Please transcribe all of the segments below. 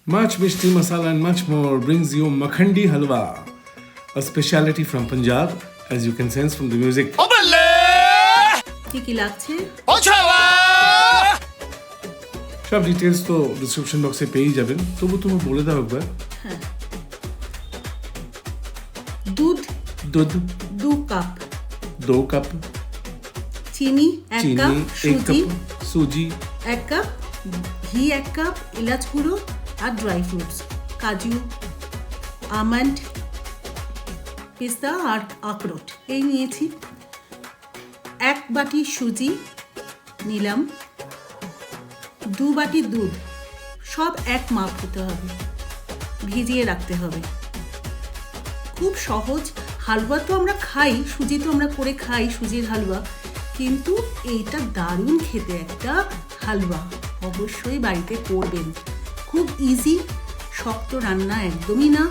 Much mishti masala and much more brings you Makhandi Halwa, a speciality from Punjab, as you can sense from the music. কি লাগছে? সব details তো description বক্সে পেয়ে যাবেন, তবু তুমি বলে দাও একবার। হ্যাঁ, দুধ দুধ 2 কাপ, 2 কাপ, চিনি 1 কাপ, 1 কাপ, সুজি 1 কাপ, ঘি 1 কাপ, এলাচ গুঁড়ো আর ড্রাই ফ্রুটস, কাজু, আমন্ড, পিস্তা আর আখরোট এই নিয়েছি। 1 বাটি সুজি নিলাম, 2 বাটি দুধ, সব এক মাপ হতে হবে, ভিজিয়ে রাখতে হবে। খুব সহজ হালুয়া তো আমরা খাই, সুজি তো আমরা করে খাই সুজির হালুয়া, কিন্তু এইটা দারুণ খেতে একটা হালুয়া, অবশ্যই বাড়িতে করবেন। খুব ইজি, শক্ত রান্না একদমই না।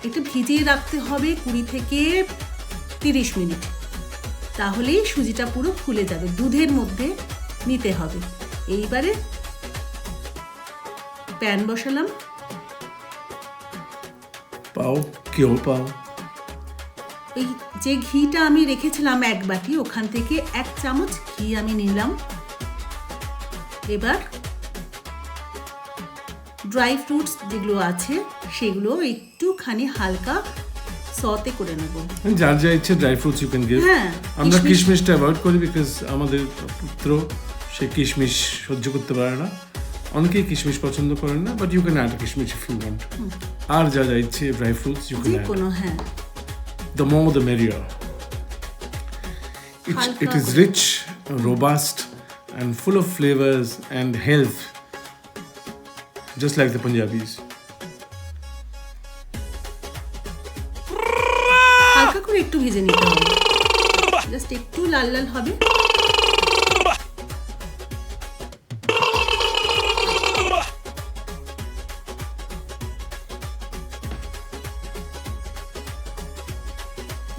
এটা ভিজিয়ে রাখতে হবে 20 থেকে 30 মিনিট, তাহলেই সুজিটা পুরো ফুলে যাবে। দুধের মধ্যে নিতে হবে। এইবারে প্যান বসালাম, পাও কেউ পাও, এই যে ঘিটা আমি রেখেছিলাম 1 বাটি, ওখান থেকে 1 চামচ ঘি আমি নিলাম। এবার ড্রাই ফ্রুটস যেগুলো আছে সেগুলো একটুখানি হালকা সতে করে নেব। যার যা ইচ্ছে dry fruits you can give. হ্যাঁ, আমরা কিশমিশটা অ্যাভয়েড করি বিকজ আমাদের পুত্র সে কিশমিশ সহ্য করতে পারে না, অনেকেই কিশমিশ পছন্দ করেন না, but you can add kishmish if you want. আর যা যা ইচ্ছে dry fruits you can add, কোনো হ্যাঁ, the more the merrier. It is rich, robust and full of flavors and health, just like the Punjabis. হালকা করে একটু ভেজে নিতে হবে, জাস্ট একটু লাল লাল হবে।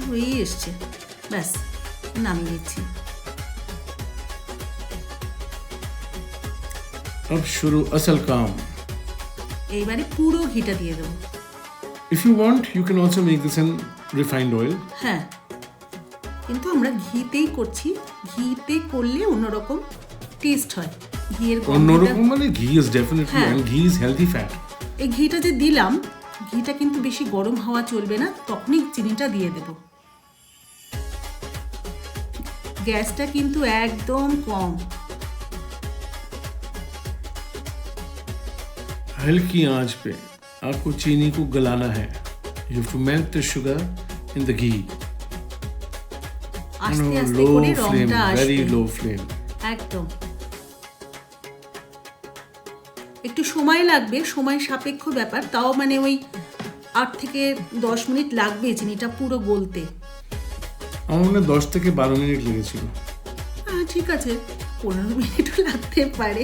হয়ে এসছে, ব্যাস নামিয়ে দিচ্ছি। अब शुरू असल काम। এইবারে পুরো ঘিটা দিয়ে দেবো। If you want, you can also make this in refined oil. হ্যাঁ, কিন্তু আমরা ঘিতেই করছি, ঘিতে করলে অন্যরকম টেস্ট হয়। ঘিয়ের অন্যরকম মানে ঘি is definitely and ghee is healthy fat. এই ঘিটা যে দিলাম, ঘিটা কিন্তু বেশি গরম হওয়া চলবে না, তখনই চিনিটা দিয়ে দেব। গ্যাসটা কিন্তু একদম কম। हल्की आंच पे आपको चीनी को गलाना है। You have to melt the sugar in the ghee. আস্তে আস্তে Low করে flame, রংটা আসবে, very low flame. একদম। একটু সময় লাগবে, সময় সাপেক্ষ ব্যাপার, তাও মানে ওই 8 থেকে 10 মিনিট লাগবে চিনিটা পুরো গলতে। আমার মনে হয় 10 থেকে 12 মিনিট লেগেছিল। হ্যাঁ ঠিক আছে, 15 মিনিটও লাগতে পারে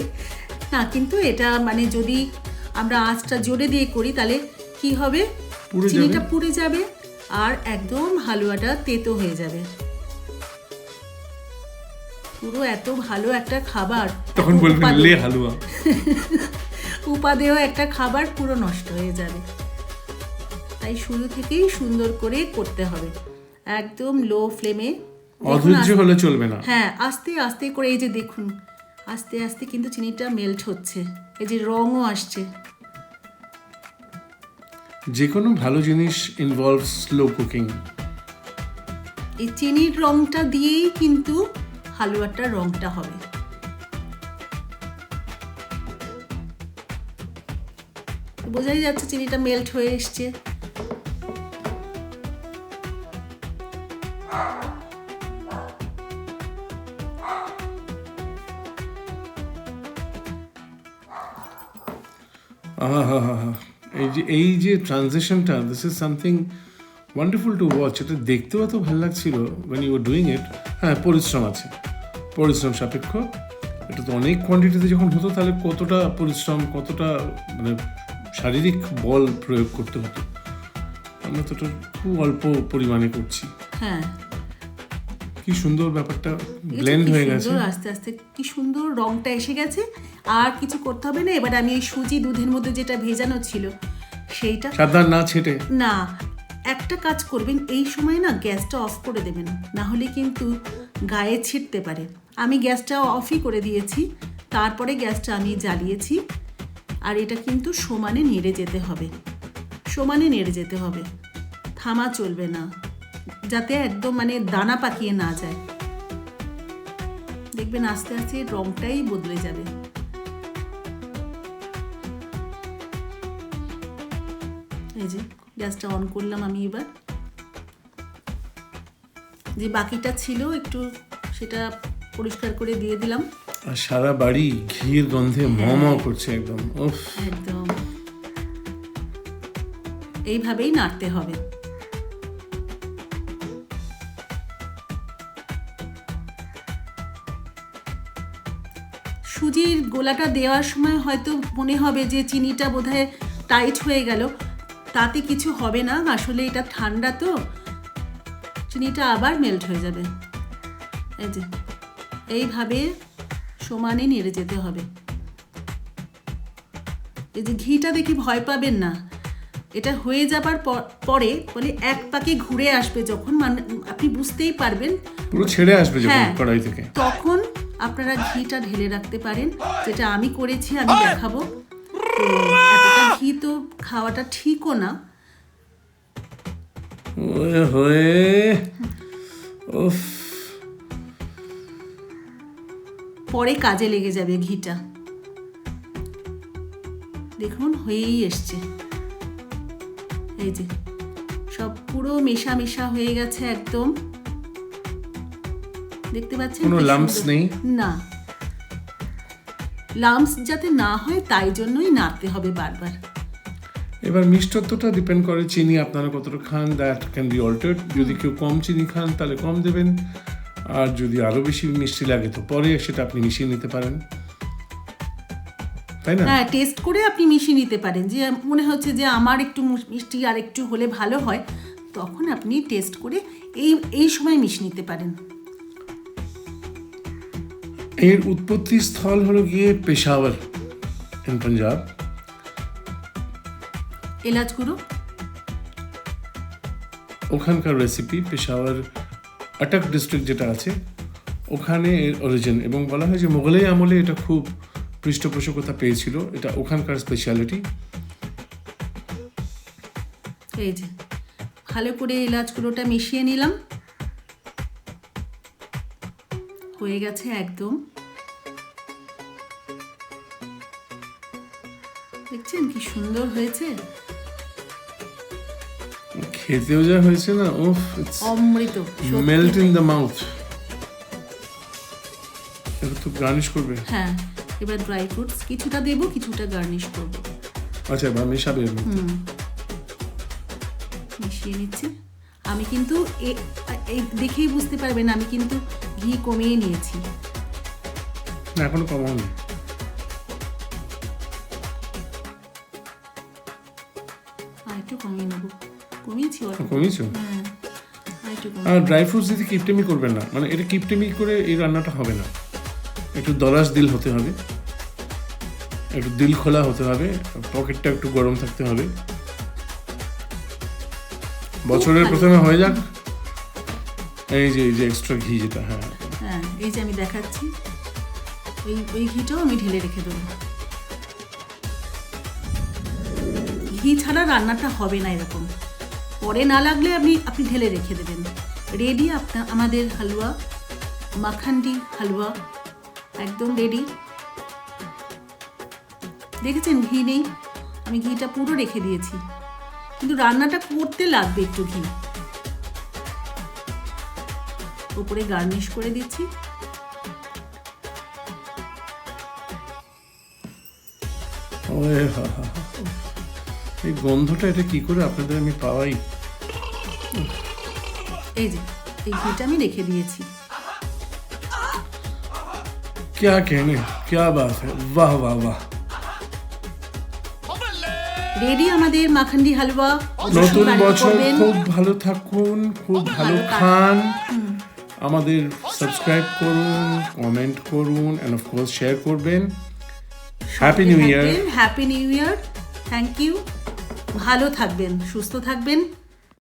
না, কিন্তু এটা মানে যদি আমরা আঁচটা জোরে দিয়ে করি তাহলে কি হবে, চিনিটা পুড়ে যাবে আর একদম হালুয়াটা তেতো হয়ে যাবে। পুরো এত ভালো একটা খাবার, তখন বলবেন লে হালুয়া, উপাদেয় একটা খাবার পুরো নষ্ট হয়ে যাবে। তাই শুরু থেকেই সুন্দর করে করতে হবে, একদম লো ফ্লেমে। অধৈর্য হলে চলবে না। হ্যাঁ, আস্তে আস্তে করে, এই যে দেখুন আস্তে আস্তে কিন্তু চিনিটা মেল্ট হচ্ছে, এই যে রঙও আসছে। যে কোনো ভালো জিনিস ইনভলভস স্লো কুকিং। এই চিনির রংটা দিয়েই কিন্তু হালুয়াটার রংটা হবে। বোঝাই যাচ্ছে চিনিটা মেল্ট হয়ে এসছে। এই যে ট্রানজিশনটা, this is something wonderful to watch. এটা দেখতেও এত ভালো লাগছিল when you were doing it. হ্যাঁ, পরিশ্রম আছে, পরিশ্রম সাপেক্ষ। এটা তো অনেক কোয়ান্টিটিতে যখন হতো তাহলে কতটা পরিশ্রম, কতটা মানে শারীরিক বল প্রয়োগ করতে হতো। আমরা তো খুব অল্প পরিমাণে করছি। হ্যাঁ, কি সুন্দর ব্যাপারটা দেখেছো ব্লেন্ড কি হয়ে গেছে। সুন্দর আস্তে আস্তে কি সুন্দর রংটা এসে গেছে। আর কিছু করতে হবে না। এবার আমি এই সুজি দুধের মধ্যে যেটা ভেজানো ছিল সেইটা সাবধান না ছেটে। না, একটা কাজ করবেন, এই সময় না গ্যাসটা অফ করে দেবেন, না হলে কিন্তু গায়ে ছিটতে পারে। আমি গ্যাসটা অফই করে দিয়েছি, তারপরে গ্যাসটা আমি জ্বালিয়েছি। আর এটা কিন্তু সমানে নেড়ে যেতে হবে, সমানে নেড়ে যেতে হবে, থামা চলবে না, যাতে একদম মানে দানা পাকিয়ে না যায়। দেখবেন আস্তে আস্তে রংটাই বদলে যাবে। এই যে গ্যাসটা অন করলাম আমি। এবার যে বাকিটা ছিল একটু সেটা পরিষ্কার করে দিয়ে দিলাম। আর সারা বাড়ি ঘির গন্ধে ম করছে একদম। উফ, একদম এইভাবেই নাড়তে হবে। সুজির গোলাটা দেওয়ার সময় হয়তো মনে হবে যে চিনিটা বোধহয় টাইট হয়ে গেল, তাতে কিছু হবে না। আসলে এটা ঠান্ডা তো চিনিটা আবার মেল্ট হয়ে যাবে। এই যে এইভাবে সমানে নেড়ে যেতে হবে। এই যে ঘিটা দেখে ভয় পাবেন না, এটা হয়ে যাবার পরে বলে এক পাকে ঘুরে আসবে যখন, মানে আপনি বুঝতেই পারবেন পুরো ছেড়ে আসবে যখন হ্যাঁ, কড়াই থেকে, তখন আপনারা ঘিটা ঢেলে রাখতে পারেন। যেটা আমি করেছি, আমি দেখাবো। তো এতটা ঘি তো খাওয়াটা ঠিকও না। ওয়ে হয়ে উফ, পরে কাজে লেগে যাবে ঘিটা। দেখুন হয়েই এসছে। এই যে সব পুরো মেশা মেশা হয়ে গেছে একদম। দেখতে পাচ্ছেন কোনো কি লাম্পস সুন্দর? নেই। না, লাম্পস যাতে না হয় তাই জন্যই নাড়তে হবে বারবার। এবার মিষ্টত্বটা ডিপেন্ড করে চিনি আপনারা কতটা খান, দ্যাট ক্যান বি অল্টার্ড। যদি কেউ কম চিনি খান তাহলে কম দেবেন, আর যদি আরো বেশি মিষ্টি লাগে তো পরে সেটা আপনি মিশিয়ে নিতে পারেন, তাই না? হ্যাঁ, টেস্ট করে আপনি মিশিয়ে নিতে পারেন। যে মনে হচ্ছে যে আমার একটু মিষ্টি আর একটু হলে ভালো হয়, তখন আপনি টেস্ট করে এই সময় মিশিয়ে নিতে পারেন। এর উৎপত্তি স্থল হলো গিয়ে পেশাওয়ার ইন পাঞ্জাব। এলাচ গুঁড়ো ওখানকার রেসিপি, পেশাওয়ার আটাক ডিস্ট্রিক্ট যেটা আছে ওখানে এর অরিজিন, এবং বলা হয় যে মোগলাই আমলে এটা খুব পৃষ্ঠপোষকতা পেয়েছিল। এটা ওখানকার স্পেশালিটি। এই যে ভালো করে এলাচ গুঁড়োটা মিশিয়ে নিলাম, হয়ে গেছে একদম। দেখছেন কি সুন্দর হয়েছে, খেতেও যা হয়েছে না, উফ, it's Amrit, melt in the mouth. এবার তো গার্নিশ করবে। হ্যাঁ, এবার ড্রাই ফ্রুটস কিছুটা দেবো, কিছুটা গার্নিশ করবো। আচ্ছা, এবার মেশাবে এর মধ্যে। মিশিয়ে নিচ্ছি। আমি কিন্তু দেখেই বুঝতে পারবেন আমি কিন্তু ঘি কমিয়ে নিয়েছি। না, এখনো কমাওনি। আর একটু কমিয়ে নেবো। কমিয়েছি অল্প। কমিয়েছো? হ্যাঁ, আর একটু আর ড্রাই ফ্রুটস দিতে কিপটেমি করবেন না, মানে এটা কিপটেমি করে এই রান্নাটা হবে না। একটু দরাজ দিল হতে হবে, একটু দিল খোলা হতে হবে, পকেটটা একটু গরম থাকতে হবে। বছরের প্রথমে হয়ে যাক এই যে এক্সট্রা ঘি যেটা। হ্যাঁ হ্যাঁ, এই যে আমি দেখাচ্ছি, ওই ঘিটাও আমি ঢেলে রেখে দেবো। ঘি ছাড়া রান্নাটা হবে না এরকম। পরে না লাগলে আপনি ঢেলে রেখে দেবেন। রেডি আমাদের হালুয়া, মাখান্ডি হালুয়া একদম রেডি। দেখেছেন ঘি নেই, আমি ঘিটা পুরো রেখে দিয়েছি, কিন্তু রান্নাটা করতে লাগবে একটু ঘি। উপরে গার্নিশ করে দিচ্ছি। ওয়ে হা হা, এই গন্ধটা এটা কি করে আপনাদের আমি পাওয়াই। এই যে এই ঘিটা আমি রেখে দিয়েছি। क्या कहने, क्या बात है, वाह वाह वाह। রেডি আমাদের মাখান্ডি হালুয়া। নতুন বছর খুব ভালো থাকুন, খুব ভালো খান, আমাদের সাবস্ক্রাইব করুন, কমেন্ট করুন, অ্যান্ড অফকোর্স শেয়ার করবেন। Happy new year. Happy new year. Thank you. ভালো থাকবেন, সুস্থ থাকবেন।